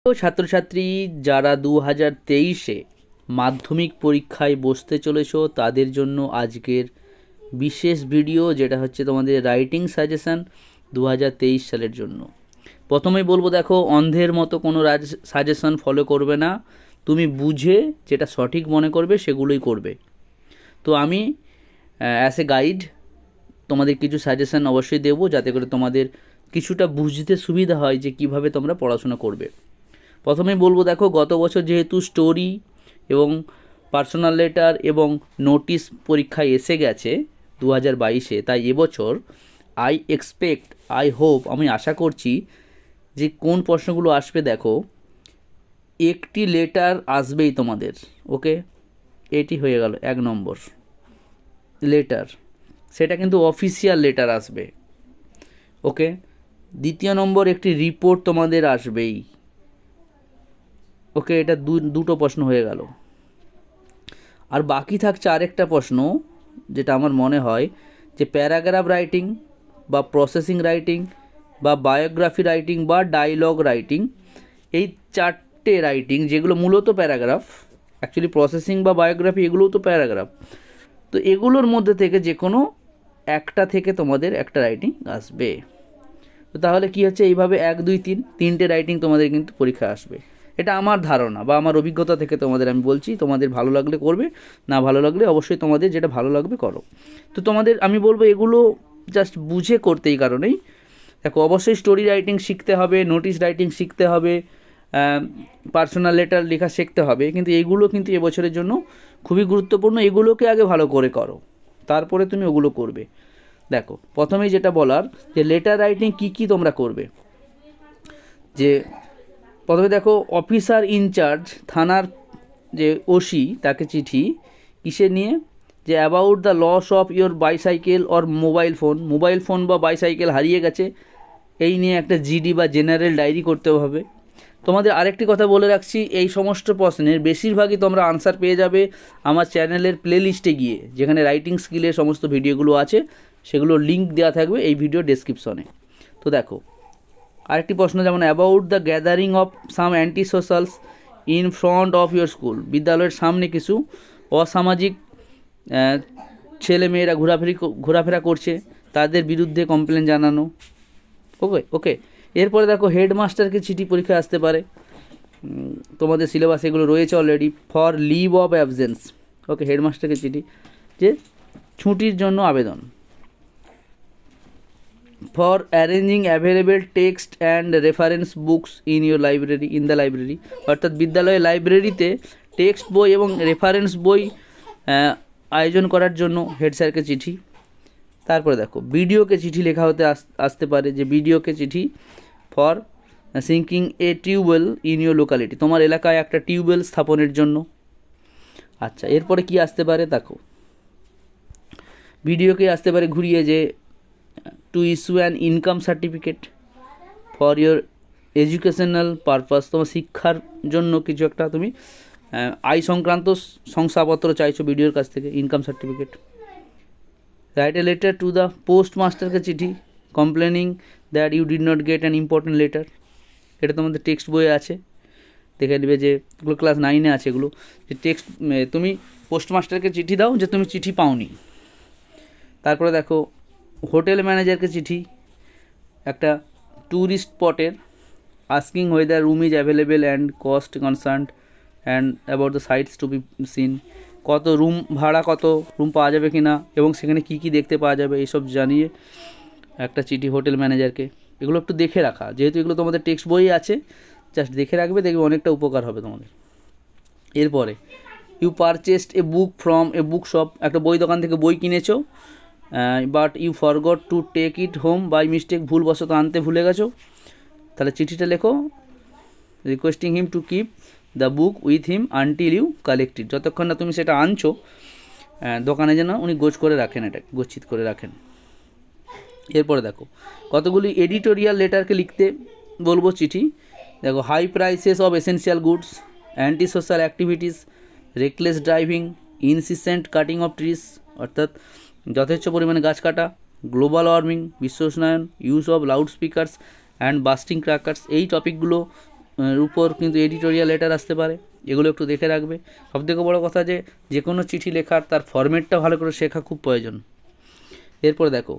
তো ছাত্রছাত্রী যারা 2023-এ মাধ্যমিক পরীক্ষায় বসতে চলেছো তাদের জন্য আজকের বিশেষ ভিডিও, যেটা হচ্ছে তোমাদের রাইটিং সাজেশান 2023 সালের জন্য। প্রথমেই বলবো, দেখো, অন্ধের মতো কোনো সাজেশান ফলো করবে না, তুমি বুঝে যেটা সঠিক মনে করবে সেগুলোই করবে। তো আমি অ্যাজ এ গাইড তোমাদের কিছু সাজেশান অবশ্যই দেবো, যাতে করে তোমাদের কিছুটা বুঝতে সুবিধা হয় যে কিভাবে তোমরা পড়াশোনা করবে। প্রথমেই বলবো, দেখো, গত বছর যেহেতু স্টোরি এবং পার্সোনাল লেটার এবং নোটিশ পরীক্ষায় এসে গেছে 2022-এ, তাই এবছর আমি আশা করছি যে কোন প্রশ্নগুলো আসবে। দেখো, একটি লেটার আসবেই তোমাদের, ওকে, এটি হয়ে গেল 1 নম্বর লেটার, সেটা কিন্তু অফিসিয়াল লেটার আসবে, ওকে। দ্বিতীয় নম্বর, একটি রিপোর্ট তোমাদের আসবেই, ওকে, এটা দুটো প্রশ্ন হয়ে গেল। আর বাকি থাকছে আরেকটা প্রশ্ন, যেটা আমার মনে হয় যে প্যারাগ্রাফ রাইটিং বা প্রসেসিং রাইটিং বা বায়োগ্রাফি রাইটিং বা ডায়লগ রাইটিং, এই 4টে রাইটিং যেগুলো মূলত প্যারাগ্রাফ, অ্যাকচুয়ালি প্রসেসিং বা বায়োগ্রাফি এগুলোও তো প্যারাগ্রাফ, তো এগুলোর মধ্যে থেকে যে কোনো একটা থেকে তোমাদের একটা রাইটিং আসবে। তো তাহলে কি হচ্ছে, এইভাবে 1 2 3 তিনটে রাইটিং তোমাদের কিন্তু পরীক্ষা আসবে। এটা আমার ধারণা বা আমার অভিজ্ঞতা থেকে তোমাদের আমি বলছি। তোমাদের ভালো লাগলে করবে, না ভালো লাগলে অবশ্যই তোমাদের যেটা ভালো লাগবে করো। তো তোমাদের আমি বলবো এগুলো জাস্ট বুঝে করতে, এই কারণেই। দেখো, অবশ্যই স্টোরি রাইটিং শিখতে হবে, নোটিশ রাইটিং শিখতে হবে, পার্সোনাল লেটার লেখা শিখতে হবে, কিন্তু এইগুলো কিন্তু এবছরের জন্য খুবই গুরুত্বপূর্ণ। এগুলোকে আগে ভালো করে করো, তারপরে তুমি ওগুলো করবে। দেখো, প্রথমেই যেটা বলার, যে লেটার রাইটিং কী তোমরা করবে। যে প্রথমে দেখো, অফিসার ইনচার্জ থানার যে ওসি, তাকে চিঠি কিসে নিয়ে, যে about the loss of your bicycle or mobile phone বা বাইসাইকেল হারিয়ে গেছে, এই নিয়ে একটা জিডি বা জেনারেল ডায়েরি করতে হবে। তোমাদের আরেকটি কথা বলে রাখছি, এই সমস্ত প্রশ্নের বেশিরভাগই তোমরা আনসার পেয়ে যাবে আমার চ্যানেলের প্লেলিস্টে গিয়ে, যেখানে রাইটিং স্কিলের সমস্ত ভিডিওগুলো আছে, সেগুলোর লিঙ্ক দেওয়া থাকবে এই ভিডিও ডেসক্রিপশনে। তো দেখো, আরেকটি প্রশ্ন, যেমন about the gathering of some anti socials in front of your school, বিদ্যালয়ের সামনে কিছু অসামাজিক ছেলেমেয়েরা ঘোরাফেরা করছে, তাদের বিরুদ্ধে কমপ্লেন জানানো, ওকে। এরপরে দেখো, হেডমাস্টারকে চিঠি পরীক্ষা আসতে পারে, তোমাদের সিলেবাস এগুলো রয়েছে already. For leave of absence, okay, হেডমাস্টারকে চিঠি, যে ছুটির জন্য আবেদন। For arranging available text and reference books in the library, অর্থাৎ বিদ্যালয়ের লাইব্রেরিতে টেক্সট বই এবং রেফারেন্স বই আয়োজন করার জন্য হেড স্যারকে চিঠি। তারপরে দেখো, বিডিওকে চিঠি লেখা হতে আসতে পারে, যে বিডিওকে চিঠি for sinking a tubewell in your locality, তোমার এলাকায় একটা টিউবওয়েল স্থাপনের জন্য। আচ্ছা, এরপরে কি আসতে পারে, দেখো, বিডিওকে আসতে পারে ঘুরিয়ে, যে to issue an income certificate for your educational purpose, তোমার শিক্ষার জন্য কিছু একটা তুমি আয় সংক্রান্ত শংসাপত্র চাইছো বিডিওর কাছ থেকে, income certificate. Write a letter to the post মাস্টারকে চিঠি complaining that you did not get an important letter, এটা তোমাদের টেক্সট বইয়ে আছে, দেখে নেবে, যে এগুলো ক্লাস 9-এ আছে, এগুলো যে টেক্সট, তুমি পোস্ট মাস্টারকে চিঠি দাও যে তুমি চিঠি পাওনি। তারপরে দেখো, হোটেল ম্যানেজারকে চিঠি একটা ট্যুরিস্ট স্পটের, asking weather room is available and cost concern and about the sites to be seen, কত রুম ভাড়া, কত রুম পাওয়া যাবে কি না, এবং সেখানে কী কী দেখতে পাওয়া যাবে, এইসব জানিয়ে একটা চিঠি হোটেল ম্যানেজারকে। এগুলো একটু দেখে রাখা, যেহেতু এগুলো তোমাদের টেক্সট বই আছে, জাস্ট দেখে রাখবে, দেখবে অনেকটা উপকার হবে তোমাদের। এরপরে, you purchased a book from a book shop, একটা বই দোকান থেকে বই কিনেছো, but you forgot to take it home, by mistake, ভুলবশত আনতে ভুলে গেছো, তাহলে চিঠিটা লেখো, requesting him to keep the book with him until you collect it, যতক্ষণ না তুমি সেটা আনছো দোকানে, যেন উনি গচ্ছিত করে রাখেন। এরপরে দেখো, কতগুলি এডিটোরিয়াল লেটারকে লিখতে বলবো চিঠি। দেখো, high prices of essential goods, anti social activities, reckless driving, insistent cutting of trees, অর্থাৎ যথেচ্ছ পরিমাণে গাছ কাটা, গ্লোবাল ওয়ার্মিং, বিশ্ব উষ্ণায়ন, use of loud speakers and busting crackers, এই টপিকগুলো উপর কিন্তু এডিটোরিয়াল লেটার আসতে পারে, এগুলো একটু দেখে রাখবে। সবথেকে বড় কথা যে কোনো চিঠি লেখার তার ফরম্যাটটা ভালো করে শেখা খুব প্রয়োজন। এরপর দেখো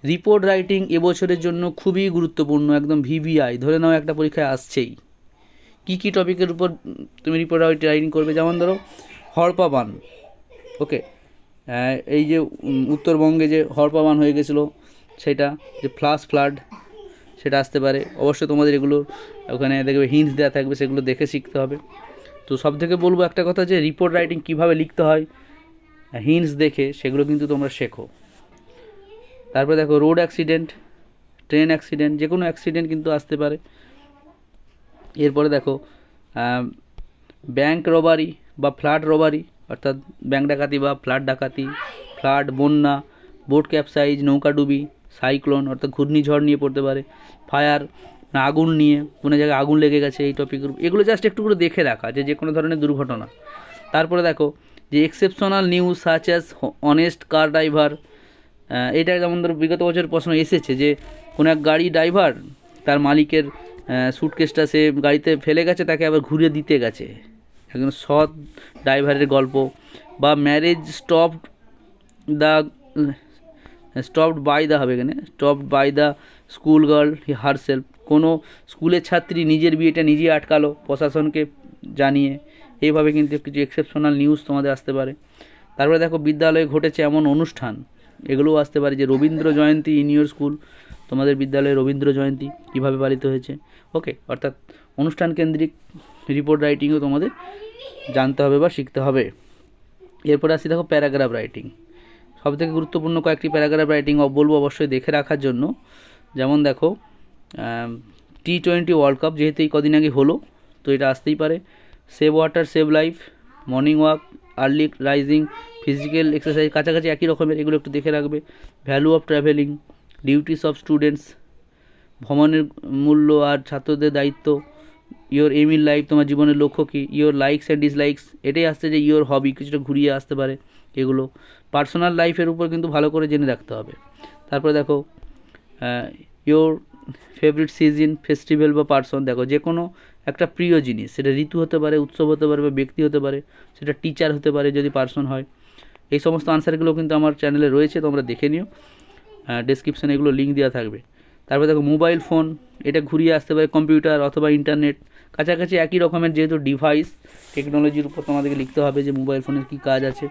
রিপোর্ট রাইটিং এবছরের জন্য খুবই গুরুত্বপূর্ণ, একদম ভিভিআই ধরে নাও একটা পরীক্ষায় আসছেই। কী টপিকের উপর তুমি রিপোর্ট রাইটিং করবে, যেমন ধরো হড়পা বান, ওকে, এই যে উত্তরবঙ্গে যে হড়পা বান হয়ে গেছিলো সেটা, যে ফ্লাড সেটা আসতে পারে। অবশ্যই তোমাদের এগুলো ওখানে দেখবে হিন্টস দেওয়া থাকবে, সেগুলো দেখে শিখতে হবে। তো সব থেকে বলবো একটা কথা, যে রিপোর্ট রাইটিং কীভাবে লিখতে হয় হিন্টস দেখে, সেগুলো কিন্তু তোমরা শেখো। তারপরে দেখো রোড অ্যাক্সিডেন্ট, ট্রেন অ্যাক্সিডেন্ট, যে কোনো অ্যাক্সিডেন্ট কিন্তু আসতে পারে। এরপরে দেখো ব্যাংক রবারি বা ফ্লাড রবারি, অর্থাৎ ব্যাংক ডাকাতি বা ফ্লাড ডাকাতি, ফ্লাড, বন্যা, বোট ক্যাপসাইজ, নৌকাডুবি, সাইক্লোন অর্থাৎ ঘূর্ণিঝড় নিয়ে পড়তে পারে, ফায়ার আগুন নিয়ে, কোনো জায়গায় আগুন লেগে গেছে এই টপিকের, এগুলো জাস্ট একটু করে দেখে রাখা যে কোনো ধরনের দুর্ঘটনা। তারপরে দেখো যে exceptional news such as honest car driver, এটা যেমন ধরো বিগত বছর প্রশ্ন এসেছে যে কোনো এক গাড়ি ড্রাইভার তার মালিকের সুটকেসটা সে গাড়িতে ফেলে গেছে, তাকে আবার ঘুরে দিতে গেছে, একজন সৎ ড্রাইভারের গল্প। বা marriage stopped by the school girl herself, কোনো স্কুলের ছাত্রী নিজের বিয়েটা নিজেই আটকালো প্রশাসনকে জানিয়ে, এইভাবে কিন্তু কিছু এক্সেপশনাল নিউজ তোমাদের আসতে পারে। তারপরে দেখো বিদ্যালয়ে ঘটেছে এমন অনুষ্ঠান, এগুলোও আসতে পারে, যে Rabindra Jayanti in your school, তোমাদের বিদ্যালয়ে রবীন্দ্র জয়ন্তী কীভাবে পালিত হয়েছে, ওকে, অর্থাৎ অনুষ্ঠান কেন্দ্রিক রিপোর্ট রাইটিংও তোমাদের জানতে হবে বা শিখতে হবে। এরপরে আসি দেখো প্যারাগ্রাফ রাইটিং, সবথেকে গুরুত্বপূর্ণ কয়েকটি প্যারাগ্রাফ রাইটিং বলবো অবশ্যই দেখে রাখার জন্য। যেমন দেখো T20 ওয়ার্ল্ড কাপ যেহেতু এই কদিন আগে হলো, তো এটা আসতেই পারে। Save water save life, morning walk, early rising, physical exercise, কাছাকাছি একই রকমের, এগুলো একটু দেখে রাখবে। Value of travelling, duties of students, ভ্রমণের মূল্য আর ছাত্রদের দায়িত্ব, ইয়োর এম ইন লাইফ, তোমার জীবনের লক্ষ্য কী, ইয়োর লাইকস অ্যান্ড ডিসলাইকস, এটাই আসছে যে ইয়োর হবি, কিছুটা ঘুরিয়ে আসতে পারে এগুলো। পার্সোনাল লাইফের উপর কিন্তু ভালো করে জেনে রাখতে হবে। তারপরে দেখো ইয়োর ফেভারিট সিজন, ফেস্টিভ্যাল বা পার্সন, দেখো যে কোনো একটা প্রিয় জিনিস, সেটা ঋতু হতে পারে, উৎসব হতে পারে বা ব্যক্তি হতে পারে, সেটা টিচার হতে পারে যদি পার্সন হয়। এই সমস্ত আনসারগুলো কিন্তু আমার চ্যানেলে রয়েছে, তোমরা দেখে নিও, ডেসক্রিপশানে এগুলো লিঙ্ক দেওয়া থাকবে। তারপরে দেখো মোবাইল ফোন, এটা ঘুরিয়ে আসতে পারে কম্পিউটার অথবা ইন্টারনেট, কাছাকাছি একই রকমের যেহেতু ডিভাইস, টেকনোলজির উপর তোমাদেরকে লিখতে হবে যে মোবাইল ফোনের কী কাজ আছে।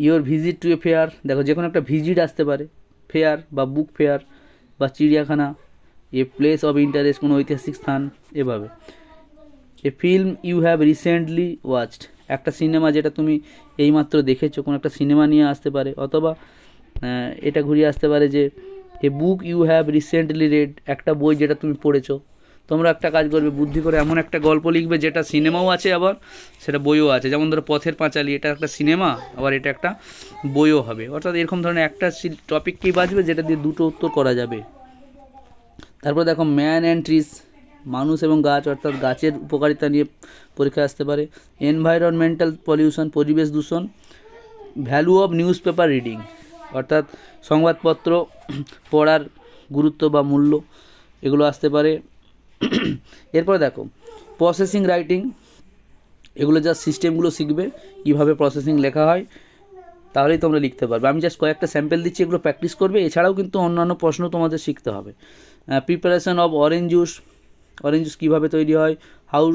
Your visit to a fair, দেখো যে কোনো একটা ভিজিট আসতে পারে, ফেয়ার বা বুক ফেয়ার বা চিড়িয়াখানা, এ প্লেস অফ ইন্টারেস্ট, কোনো ঐতিহাসিক স্থান, এভাবে। A film you have recently watched, একটা সিনেমা যেটা তুমি এইমাত্র দেখেছো, কোনো একটা সিনেমা নিয়ে আসতে পারে, অথবা এটা ঘুরিয়ে আসতে পারে যে a book you have recently read, একটা বই যেটা তুমি পড়েছো। তোমরা একটা কাজ করবে, বুদ্ধি করে এমন একটা গল্প লিখবে যেটা সিনেমাও আছে আবার সেটা বইও আছে, যেমন ধরো পথের পাঁচালী, এটা একটা সিনেমা আবার এটা একটা বইও হবে, অর্থাৎ এরকম ধরনের একটা টপিককেই বাঁচবে যেটা দিয়ে দুটো উত্তর করা যাবে। তারপর দেখো ম্যান অ্যান্ড ট্রিজ, মানুষ এবং গাছ, অর্থাৎ গাছের উপকারিতা নিয়ে পরীক্ষা আসতে পারে। এনভায়রনমেন্টাল পলিউশন, পরিবেশ দূষণ। Value of news paper reading, অর্থাৎ সংবাদপত্র পড়ার গুরুত্ব বা মূল্য, এগুলো আসতে পারে। এরপরে দেখো প্রসেসিং রাইটিং, এগুলো যা সিস্টেমগুলো শিখবে কীভাবে প্রসেসিং লেখা হয়, তাহলেই তোমরা লিখতে পারবে। আমি জাস্ট কয়েকটা স্যাম্পল দিচ্ছি, এগুলো প্র্যাকটিস করবে, এছাড়াও কিন্তু অন্যান্য প্রশ্ন তোমাদের শিখতে হবে। প্রিপারেশন অফ অরেঞ্জ জুস, কীভাবে তৈরি হয়। How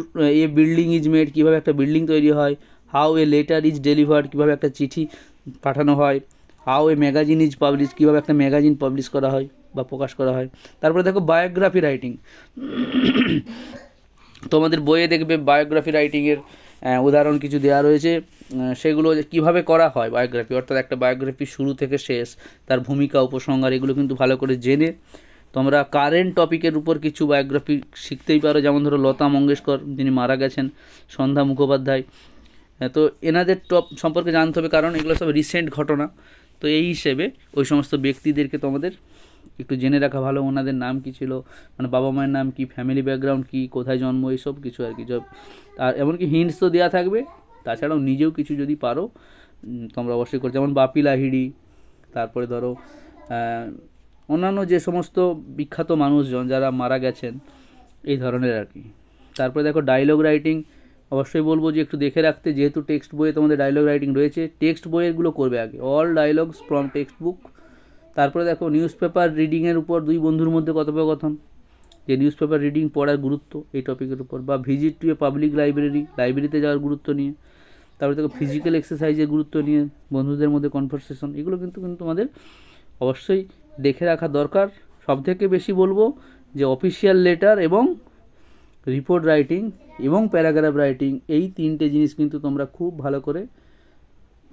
A building is made, কীভাবে একটা বিল্ডিং তৈরি হয়। How a letter is delivered, কীভাবে একটা চিঠি পাঠানো হয়। How a magazine is publish, কীভাবে একটা ম্যাগাজিন পাবলিশ করা হয় বা প্রকাশ করা হয়। তারপরে দেখো বায়োগ্রাফি রাইটিং, তোমাদের বইয়ে দেখবে বায়োগ্রাফি রাইটিংয়ের উদাহরণ কিছু দেওয়া রয়েছে, সেগুলো কীভাবে করা হয় বায়োগ্রাফি, অর্থাৎ একটা বায়োগ্রাফি শুরু থেকে শেষ, তার ভূমিকা, উপসংহার, এগুলো কিন্তু ভালো করে জেনে তোমরা কারেন্ট টপিকের উপর কিছু বায়োগ্রাফি শিখতেই পারো। যেমন ধরো লতা মঙ্গেশকর, যিনি মারা গেছেন, সন্ধ্যা মুখোপাধ্যায়, তো এনাদের সম্পর্কে জানতে হবে, কারণ এগুলো সব রিসেন্ট ঘটনা। তো এই হিসেবে ওই সমস্ত ব্যক্তিদেরকে তোমাদের একটু জেনে রাখা ভালো, ওনাদের নাম কী ছিল, মানে বাবা মায়ের নাম কী, ফ্যামিলি ব্যাকগ্রাউন্ড কী, কোথায় জন্ম, এইসব কিছু আর কি। আর এমনকি হিন্টস তো দেওয়া থাকবে, তাছাড়াও নিজেও কিছু যদি পারো তোমরা অবশ্যই করো, যেমন বাপি লাহিড়ী, তারপরে ধরো অন্যান্য যে সমস্ত বিখ্যাত মানুষজন যারা মারা গেছেন, এই ধরনের আর কি। তারপরে দেখো ডায়লগ রাইটিং, অবশ্যই বলবো যে একটু দেখে রাখতে, যেহেতু টেক্সট বইয়ে তোমাদের ডায়লগ রাইটিং রয়েছে, টেক্সট বইয়েরগুলো করবে আগে, all dialogues from text book. তারপরে দেখো নিউজ পেপার রিডিংয়ের উপর দুই বন্ধুর মধ্যে কথোপকথন, যে নিউজ পেপার রিডিং পড়ার গুরুত্ব এই টপিকের উপর, বা visit to a public library, লাইব্রেরিতে যাওয়ার গুরুত্ব নিয়ে। তারপরে দেখো ফিজিক্যাল এক্সারসাইজের গুরুত্ব নিয়ে বন্ধুদের মধ্যে কনভারসেশন, এগুলো কিন্তু তোমাদের অবশ্যই দেখে রাখা দরকার। সবথেকে বেশি বলবো যে অফিসিয়াল লেটার এবং রিপোর্ট রাইটিং এবং প্যারাগ্রাফ রাইটিং, এই তিনটে জিনিস কিন্তু তোমরা খুব ভালো করে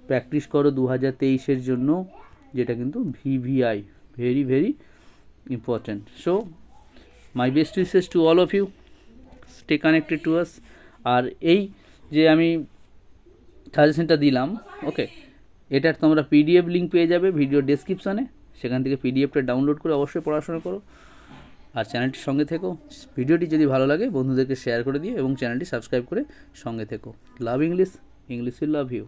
প্র্যাকটিস করো 2023-এর জন্য, যেটা কিন্তু VVI, very very important. So my best wishes to all of you, stay connected to us. আর এই যে আমি সাজেশনটা দিলাম, ওকে, এটার তোমরা PDF লিঙ্ক পেয়ে যাবে ভিডিও ডেসক্রিপশানে, সেখান থেকে PDFটা ডাউনলোড করে অবশ্যই পড়াশোনা করো। আর চ্যানেলটির সঙ্গে থেকো। ভিডিওটি যদি ভালো লাগে বন্ধুদেরকে শেয়ার করে দিও এবং চ্যানেলটি সাবস্ক্রাইব করে সঙ্গে থেকো। Love English, English will love you.